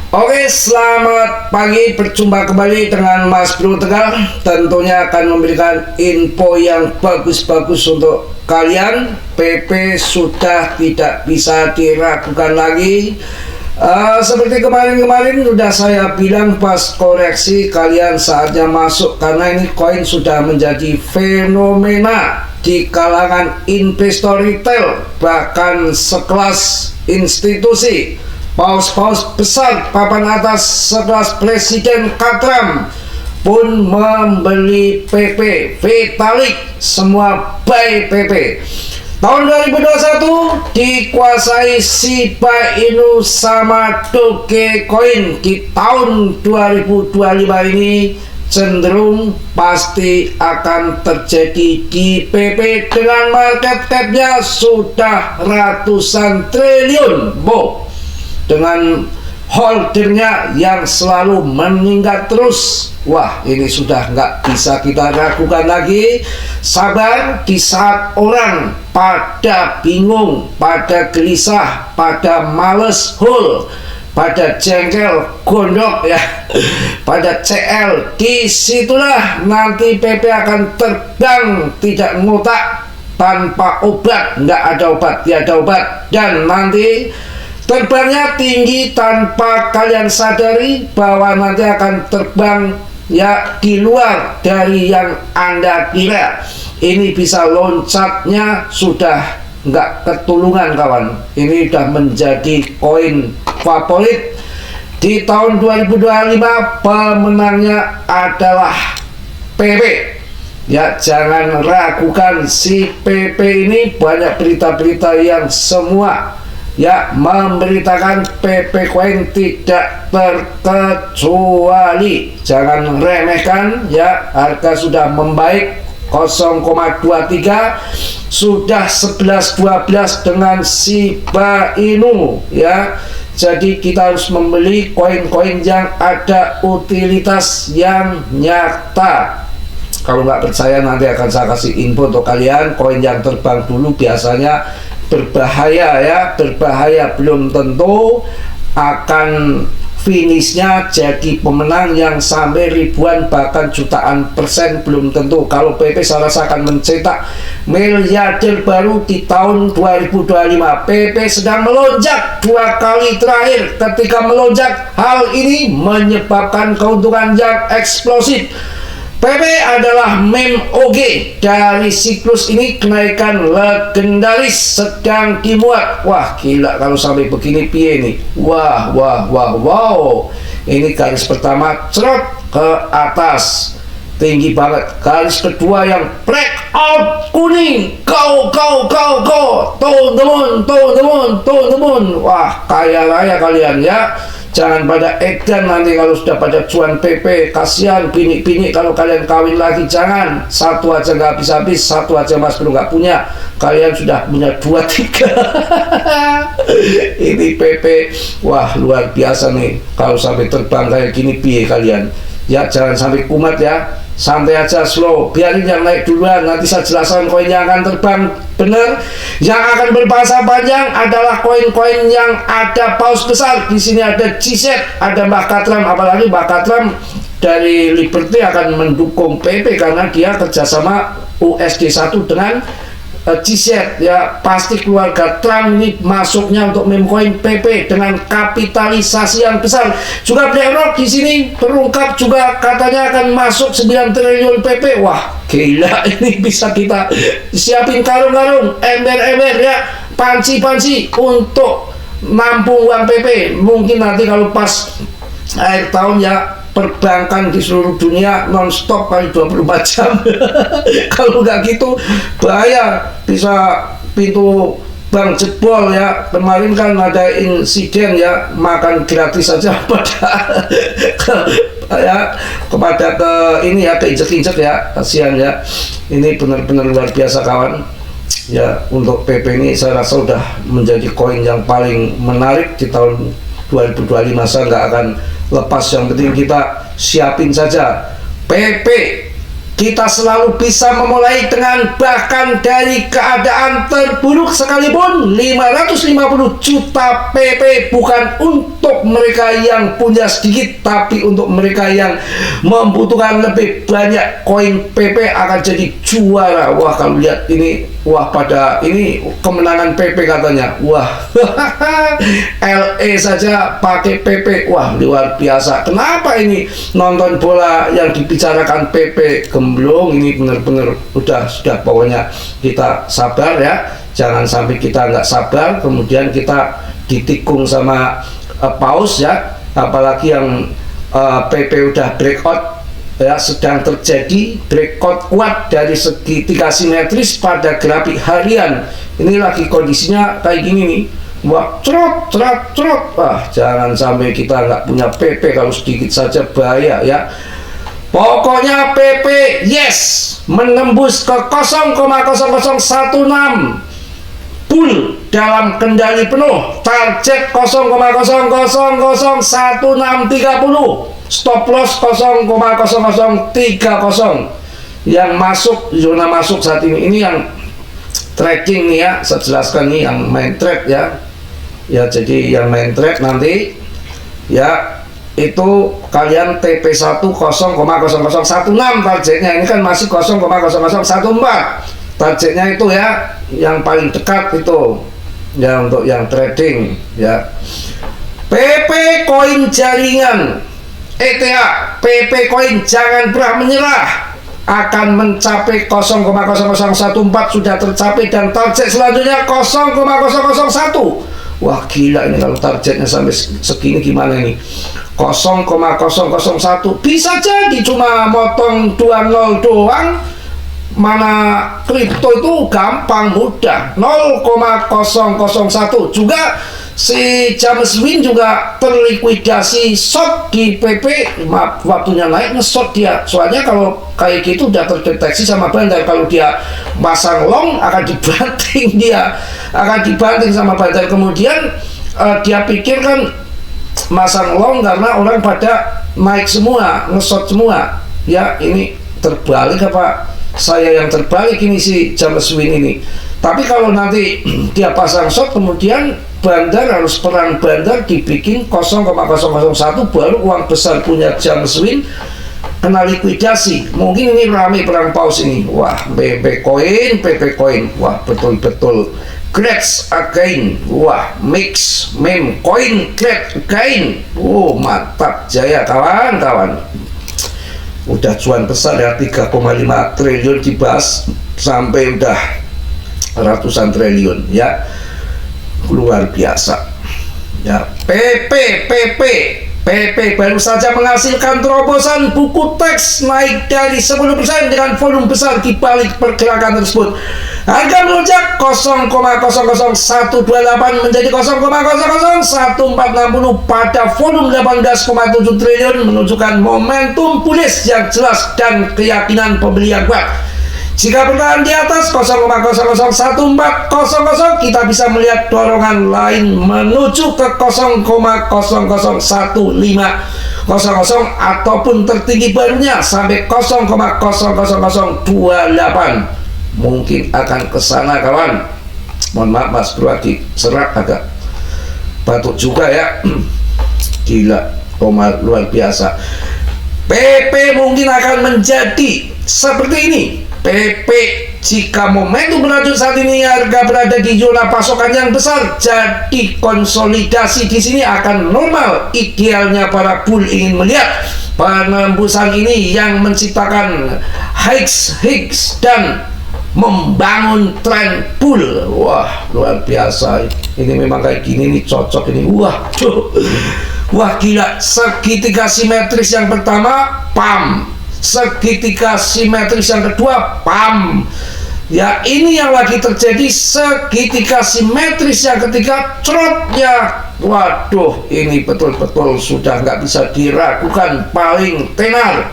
Oke, selamat pagi. Berjumpa kembali dengan Mas Bro Tegal. Tentunya akan memberikan info yang bagus-bagus untuk kalian. PP sudah tidak bisa diragukan lagi. Seperti kemarin-kemarin sudah saya bilang pas koreksi, kalian saatnya masuk karena ini koin sudah menjadi fenomena di kalangan investor retail, bahkan sekelas institusi. Paus-paus besar papan atas sekelas Presiden Katram pun membeli PP Vitalik, semua buy PP. Tahun 2021 dikuasai Shiba Inu sama Dogecoin. Di tahun 2025 ini cenderung pasti akan terjadi di PP dengan market cap-nya sudah ratusan triliun, dengan holdernya yang selalu meningkat terus. Wah, ini sudah nggak bisa kita ragukan lagi. Sabar, di saat orang pada bingung, pada gelisah, pada males hold, pada jengkel gondok ya, pada CL, disitulah nanti PP akan terbang tidak ngotak tanpa obat. Nggak ada obat, tiada obat, dan nanti terbangnya tinggi tanpa kalian sadari bahwa nanti akan terbang ya di luar dari yang Anda kira. Ini bisa loncatnya sudah nggak ketulungan kawan. Ini sudah menjadi koin favorit di tahun 2025. Pemenangnya adalah PP. Ya, jangan ragukan si PP ini. Banyak berita-berita yang semua ya memberitakan PP coin tidak terkecuali. Jangan remehkan ya, harga sudah membaik 0,23, sudah 11-12 dengan Shiba Inu ya. Jadi kita harus membeli koin-koin yang ada utilitas yang nyata. Kalau nggak percaya nanti akan saya kasih info untuk kalian. Koin yang terbang dulu biasanya berbahaya ya, berbahaya, belum tentu akan finishnya jadi pemenang yang sampai ribuan bahkan jutaan persen, belum tentu. Kalau PP saya rasa akan mencetak miliarder baru di tahun 2025. PP sedang melonjak dua kali terakhir. Ketika melonjak, hal ini menyebabkan keuntungan yang eksplosif. PP adalah meme OG dari siklus ini. Kenaikan legendaris sedang dimuat. Wah, gila kalau sampai begini piye nih. Wow. Ini garis pertama cerot ke atas, tinggi banget. Garis kedua yang breakout kuning, go to the moon. Wah, kaya raya kalian ya. Jangan pada edan nanti kalau sudah pada cuan PP. Kasihan bini-bini kalau kalian kawin lagi. Jangan, satu aja nggak habis-habis, satu aja Mas Bro nggak punya. Kalian sudah punya 2-3. Ini PP, wah luar biasa nih. Kalau sampai terbang kayak gini piye kalian ya. Jangan sampai kumat ya, santai aja, slow, biarin yang naik duluan. Nanti saya jelaskan koin yang akan terbang benar. Yang akan bermasa panjang adalah koin-koin yang ada paus besar. Di sini ada GZ, ada Mbak Katram. Apalagi Mbak Katram dari Liberty akan mendukung PP karena dia kerjasama USD1 dengan GZ ya. Pasti keluarga Trump ini masuknya untuk meme coin PP dengan kapitalisasi yang besar. Juga BlackRock di sini terungkap juga katanya akan masuk 9 triliun PP. Wah, gila, ini bisa kita siapin karung-karung, ember-ember ya, panci-panci untuk nampung uang PP. Mungkin nanti kalau pas akhir tahun ya, perbankan di seluruh dunia non-stop kali 24 jam. Kalau nggak gitu bahaya, bisa pintu bank jebol ya. Kemarin kan ada insiden ya, makan gratis saja pada ya, kepada ke ini ya, keinjek-injek ya, kasihan ya. Ini benar-benar luar biasa kawan ya. Untuk PP ini saya rasa sudah menjadi koin yang paling menarik di tahun 2025. Saya nggak akan lepas. Yang penting kita siapin saja PP kita selalu bisa memulai dengan bahkan dari keadaan terburuk sekalipun. 550 juta PP bukan untuk mereka yang punya sedikit, tapi untuk mereka yang membutuhkan lebih banyak koin PP akan jadi juara. Wah, kalau lihat ini, wah, pada ini kemenangan PP katanya. Wah, LE saja pakai PP. Wah, luar biasa. Kenapa ini nonton bola yang dibicarakan PP gemblong? Ini benar-benar sudah pokoknya kita sabar ya. Jangan sampai kita nggak sabar kemudian kita ditikung sama paus ya. Apalagi yang PP udah breakout ya, sedang terjadi breakout kuat dari segitiga simetris pada grafik harian. Ini lagi kondisinya kayak gini nih. Wah, trot. Wah, jangan sampai kita nggak punya PP, kalau sedikit saja bahaya ya. Pokoknya PP yes menembus ke 0,0016 bull dalam kendali penuh, target 0,001630, stop loss 0,0030. Yang masuk, zona masuk saat ini yang trading nih ya, saya jelaskan nih yang main trade ya. Ya, jadi yang main trade nanti ya itu kalian TP1 0,0016 targetnya. Ini kan masih 0,0014 targetnya itu ya, yang paling dekat itu ya untuk yang trading ya. PP koin jaringan ETA, PP koin jangan pernah menyerah, akan mencapai 0,0014 sudah tercapai dan target selanjutnya 0,0001. Wah, gila ini kalau targetnya sampai segini gimana ini? 0,001 bisa jadi cuma motong 20 doang. Mana kripto itu gampang mudah, 0,001 juga. Si James Win juga terlikuidasi short di PP, waktunya naik nge-short dia. Soalnya kalau kayak gitu udah terdeteksi sama bandar, kalau dia pasang long akan dibanting, dia akan dibanting sama bandar. Kemudian dia pikir kan masang long karena orang pada naik semua, nge-short semua ya. Ini terbalik apa saya yang terbalik ini si James Win ini? Tapi kalau nanti dia pasang short kemudian bandar harus perang bandar dibikin 0,001 baru uang besar punya James Win kena likuidasi. Mungkin ini rame perang paus ini. Wah, PP coin, wah betul-betul grades again. Wah, mix meme coin grade again. Oh, mantap jaya kawan-kawan. Udah cuan besar ya, 3,5 triliun dibahas sampai udah ratusan triliun ya, luar biasa ya. PP baru saja menghasilkan terobosan buku teks naik dari 10% dengan volume besar di balik pergerakan tersebut. Harga melonjak 0,00128 menjadi 0,00146 pada volume 18,7 triliun, menunjukkan momentum bullish yang jelas dan keyakinan pembeli yang kuat. Jika bertahan di atas 0,00140, kita bisa melihat dorongan lain menuju ke 0,00150 ataupun tertinggi barunya sampai 0,00028. Mungkin akan ke sana kawan. Mohon maaf Mas Bro, serak agak batuk juga ya. Gila, luar biasa. PP mungkin akan menjadi seperti ini. PP jika momentum berlanjut saat ini, harga berada di zona pasokan yang besar, jadi konsolidasi di sini akan normal. Idealnya para bull ingin melihat penembusan ini yang menciptakan highs dan membangun tren bull. Wah, luar biasa. Ini memang kayak gini nih cocok ini. Wah gila, segitiga simetris yang pertama pam, segitiga simetris yang kedua pam ya. Ini yang lagi terjadi, segitiga simetris yang ketiga trotnya. Waduh, ini betul-betul sudah nggak bisa diragukan, paling tenar,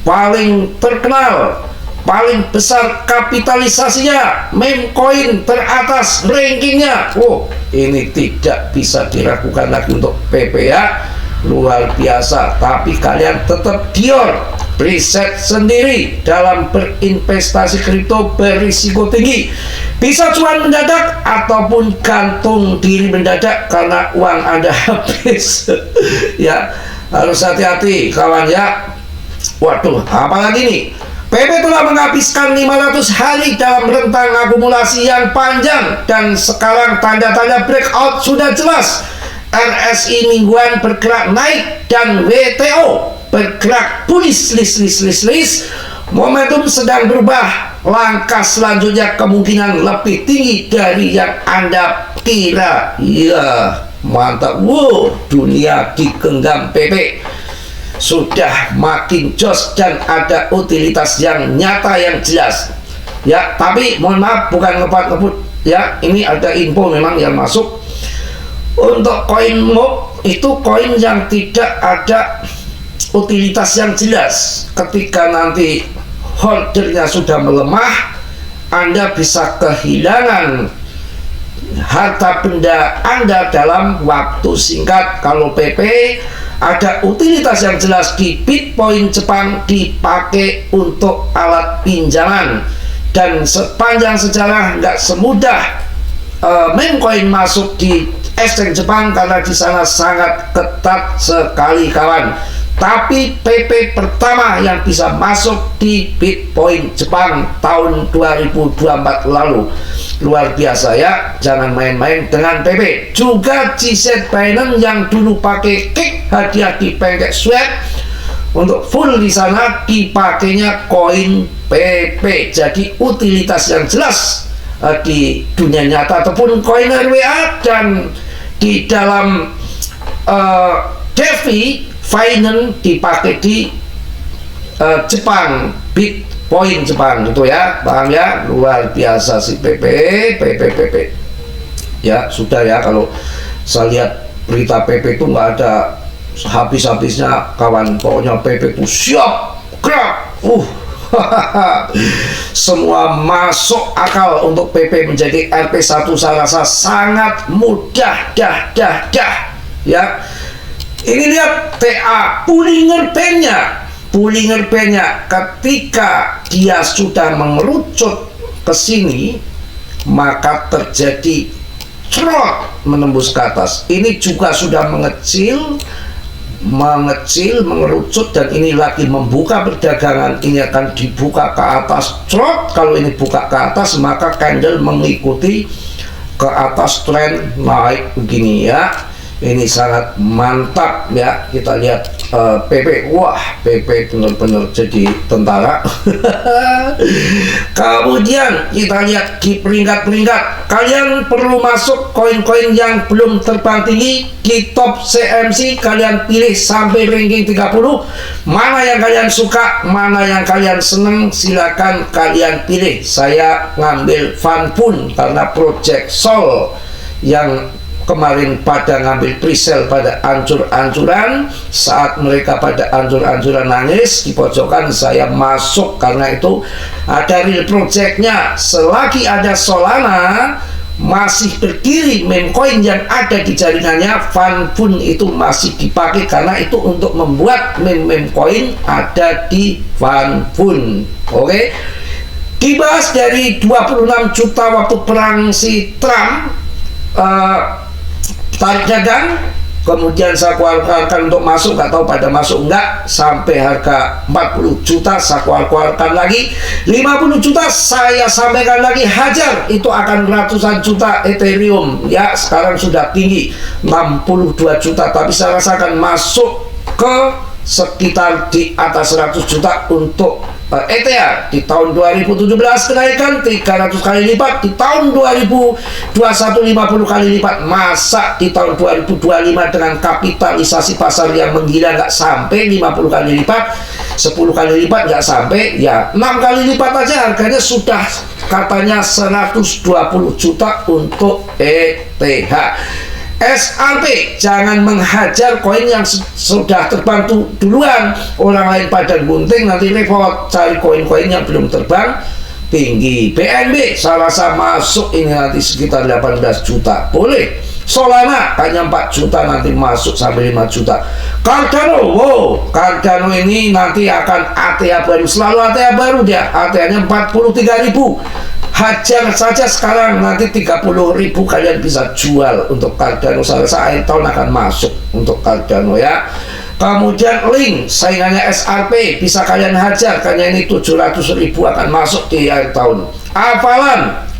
paling terkenal, paling besar kapitalisasinya, meme coin teratas rankingnya. Oh, ini tidak bisa diragukan lagi untuk PP ya, luar biasa. Tapi kalian tetap Dior, preset sendiri dalam berinvestasi kripto berisiko tinggi. Bisa cuan mendadak ataupun gantung diri mendadak karena uang Anda habis. Ya, harus hati-hati kawan ya. Waduh, apalagi nih? PP telah menghabiskan 500 hari dalam rentang akumulasi yang panjang dan sekarang tanda-tanda breakout sudah jelas. RSI mingguan bergerak naik dan WTO bergerak bullish list. Momentum sedang berubah. Langkah selanjutnya kemungkinan lebih tinggi dari yang Anda kira. Ya, mantap. Wow, dunia digenggam PP. Sudah makin jos dan ada utilitas yang nyata yang jelas. Ya, tapi mohon maaf bukan ngebut ya. Ini ada info memang yang masuk. Untuk koin MOB itu koin yang tidak ada utilitas yang jelas. Ketika nanti holdernya sudah melemah, Anda bisa kehilangan harta benda Anda dalam waktu singkat. Kalau PP ada utilitas yang jelas di Bitcoin Jepang dipakai untuk alat pinjaman, dan sepanjang sejarah nggak semudah meme coin masuk di exchange Jepang karena di sana sangat ketat sekali kawan. Tapi PP pertama yang bisa masuk di Bitcoin Jepang tahun 2024 lalu. Luar biasa ya, jangan main-main dengan PP. Juga GZ Binance yang dulu pakai kick hadiah di Pancake Swap, untuk full di sana dipakainya koin PP. Jadi utilitas yang jelas di dunia nyata ataupun koin RWA, dan di dalam DeFi Finance dipakai di Jepang, Bitcoin Jepang gitu ya, paham ya? Luar biasa si PP. Ya sudah ya, kalau saya lihat berita PP itu nggak ada habis-habisnya kawan. Pokoknya PP itu siap gerak. Semua masuk akal untuk PP menjadi RP1. Saya rasa sangat mudah ya. Ini lihat TA Bollinger Band-nya ketika dia sudah mengerucut ke sini, maka terjadi crot menembus ke atas. Ini juga sudah mengecil, mengerucut, dan ini lagi membuka perdagangan. Ini akan dibuka ke atas crot. Kalau ini buka ke atas, maka candle mengikuti ke atas tren naik begini ya. Ini sangat mantap ya. Kita lihat PP. Wah, PP benar-benar jadi tentara. Kemudian kita lihat di peringkat-peringkat. Kalian perlu masuk koin-koin yang belum terbang tinggi di top CMC. Kalian pilih sampai ranking 30. Mana yang kalian suka, mana yang kalian seneng, silakan kalian pilih. Saya ngambil Fanfun karena Project Sol yang kemarin pada ngambil presale pada ancur-ancuran. Saat mereka pada ancur-ancuran nangis di pojokan, saya masuk karena itu ada real projectnya. Selagi ada Solana masih berdiri, meme coin yang ada di jaringannya, Fanfun itu masih dipakai karena itu untuk membuat meme coin ada di Fanfun. Oke, dibahas dari 26 juta waktu perang si Trump, tarik dagang, kemudian saya keluarkan untuk masuk, nggak tahu pada masuk enggak, sampai harga 40 juta saya keluarkan lagi, 50 juta saya sampaikan lagi, hajar, itu akan ratusan juta Ethereum ya. Sekarang sudah tinggi 62 juta, tapi saya rasakan masuk ke sekitar di atas 100 juta untuk ETH di tahun 2017 kenaikan 300 kali lipat, di tahun 2021 50 kali lipat. Masa di tahun 2025 dengan kapitalisasi pasar yang menggila nggak sampai 50 kali lipat, 10 kali lipat nggak sampai, ya 6 kali lipat aja harganya sudah katanya 120 juta untuk ETH. SRP, jangan menghajar koin yang sudah terbang duluan. Orang lain pada gunting, nanti repot cari koin-koin yang belum terbang tinggi. BNB saya rasa masuk ini nanti sekitar 18 juta boleh. Solana hanya 4 juta nanti masuk sampai 5 juta. Cardano, wow, Cardano ini nanti akan ATA baru, selalu ATA baru dia. ATA-nya 43.000. Hajar saja sekarang, nanti 30.000 kalian bisa jual untuk Cardano. Saya rasa akhir tahun akan masuk untuk Cardano ya. Kemudian Link, saingannya SRP, bisa kalian hajar, karena ini 700.000 akan masuk di akhir tahun.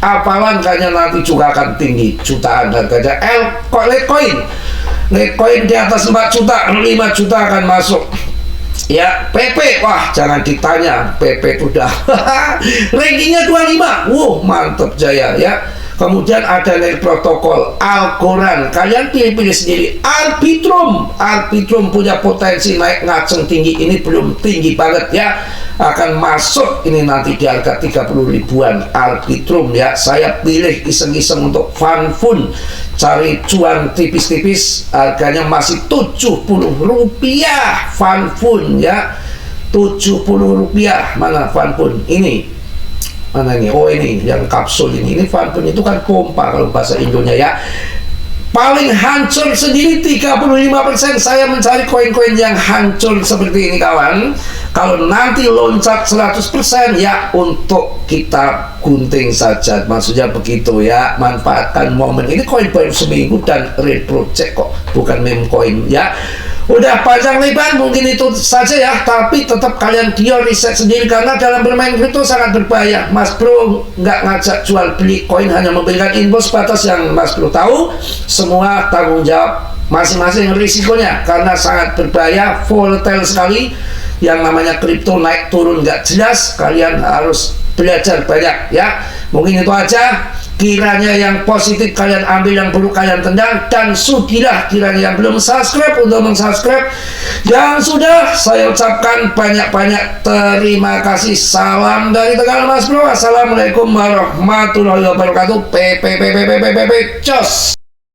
Avalan kayaknya nanti juga akan tinggi, jutaan harganya. Litecoin di atas 4 juta, 5 juta akan masuk. Ya, PP, wah jangan ditanya, PP udah rankingnya 25, wow mantep jaya ya. Kemudian ada dari protokol Algorand, kalian pilih-pilih sendiri. Arbitrum punya potensi naik ngaceng tinggi, ini belum tinggi banget ya, akan masuk ini nanti di harga 30 ribuan. Arbitrum ya, saya pilih iseng-iseng untuk fun, cari cuan tipis-tipis, harganya masih 70 rupiah. Fun ya, 70 rupiah. Mana fun ini? Mana ini? Oh ini yang kapsul ini fun itu kan pompa kalau bahasa Indonya ya. Paling hancur sendiri 35%. Saya mencari koin-koin yang hancur seperti ini kawan. Kalau nanti loncat 100% ya untuk kita gunting saja, maksudnya begitu ya. Manfaatkan momen ini, koin baru seminggu dan real project kok, bukan meme coin ya. Udah panjang lebar mungkin itu saja ya, tapi tetap kalian riset sendiri, karena dalam bermain kripto sangat berbahaya. Mas Bro nggak ngajak jual beli koin, hanya memberikan info sebatas yang Mas Bro tahu. Semua tanggung jawab masing-masing risikonya, karena sangat berbahaya, volatile sekali. Yang namanya kripto naik turun nggak jelas, kalian harus belajar banyak ya. Mungkin itu aja. Kiranya yang positif kalian ambil, yang buruk kalian tendang, dan sudilah kiranya yang belum subscribe untuk mensubscribe. Yang sudah, saya ucapkan banyak-banyak terima kasih. Salam dari Tegal Mas Bro. Assalamualaikum warahmatullahi wabarakatuh. Cos.